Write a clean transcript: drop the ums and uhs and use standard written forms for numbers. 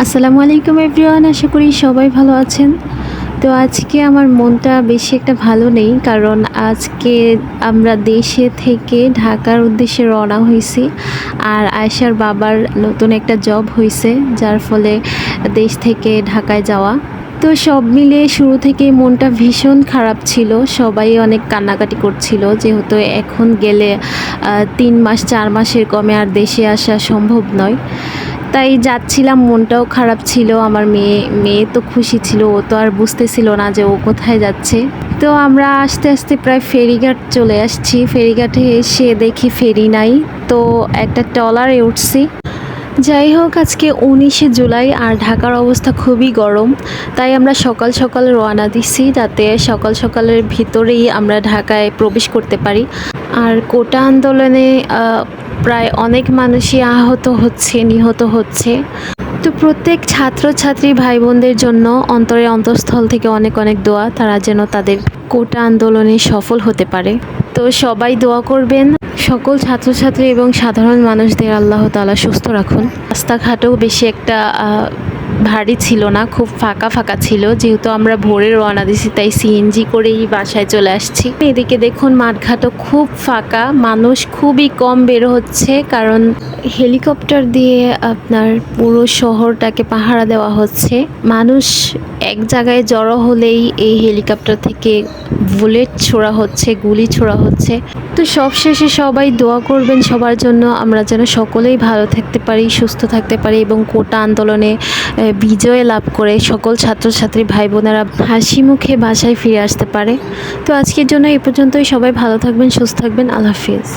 আসসালামু আলাইকুম এভরিওয়ান, আশা করি সবাই ভালো আছেন। তো আজকে আমার মনটা বেশি একটা ভালো নেই, কারণ আজকে আমরা দেশে থেকে ঢাকার উদ্দেশ্যে রওনা হয়েছি। আর আয়েশার বাবার নতুন একটা জব হয়েছে, যার ফলে দেশ থেকে ঢাকায় যাওয়া। তো সব মিলিয়ে শুরু থেকেই মনটা ভীষণ খারাপ ছিল। সবাই অনেক কান্নাকাটি করছিল, যেহেতু এখন গেলে 3 মাস 4 মাসের কমে আর দেশে আসা সম্ভব নয়। তাই যাচ্ছিলাম, মনটাও খারাপ ছিল। আমার মেয়ে মেয়ে তো খুশি ছিল, ও তো আর বুঝতেছিল না যে ও কোথায় যাচ্ছে। তো আমরা আস্তে আস্তে প্রায় ফেরিঘাট চলে আসছি। ফেরিঘাটে এসে দেখি ফেরি নাই, তো একটা ট্রলারে উঠছি। যাই হোক, আজকে 19শে জুলাই আর ঢাকার অবস্থা খুবই গরম। তাই আমরা সকাল সকাল রওনা দিছি, যাতে সকাল সকালের ভিতরেই আমরা ঢাকায় প্রবেশ করতে পারি। আর কোটা আন্দোলনে প্রায় অনেক মানুষই আহত হচ্ছে, নিহত হচ্ছে। তো প্রত্যেক ছাত্রছাত্রী ভাই বোনদের জন্য অন্তরের অন্তঃস্থল থেকে অনেক অনেক দোয়া, তারা যেন তাদের কোটা আন্দোলনে সফল হতে পারে। তো সবাই দোয়া করবেন, সকল ছাত্রছাত্রী এবং সাধারণ মানুষদের আল্লাহ তাআলা সুস্থ রাখুন। রাস্তাঘাটও বেশি একটা ভারী ছিল না, খুব ফাঁকা ফাঁকা ছিল। যেহেতু আমরা ভোরে রওনা দিছি, তাই সিএনজি করেই বাসায় চলে আসছি। এদিকে দেখুন মাঠঘাটও খুব ফাঁকা, মানুষ খুবই কম বের হচ্ছে, কারণ হেলিকপ্টার দিয়ে আপনার পুরো শহরটাকে পাহারা দেওয়া হচ্ছে। মানুষ এক জায়গায় জড়ো হলেই এই হেলিকপ্টার থেকে বুলেট ছোড়া হচ্ছে, গুলি ছোড়া হচ্ছে। তো সবশেষে সবাই দোয়া করবেন সবার জন্য, আমরা যেন সকলেই ভালো থাকতে পারি, সুস্থ থাকতে পারি এবং কোটা আন্দোলনে বিজয় লাভ করে সকল ছাত্রছাত্রী ভাই বোনেরা হাসি মুখে বাসায় ফিরে আসতে পারে। তো আজকের জন্য এই পর্যন্তই। সবাই ভালো থাকবেন, সুস্থ থাকবেন। আল্লাহ হাফিজ।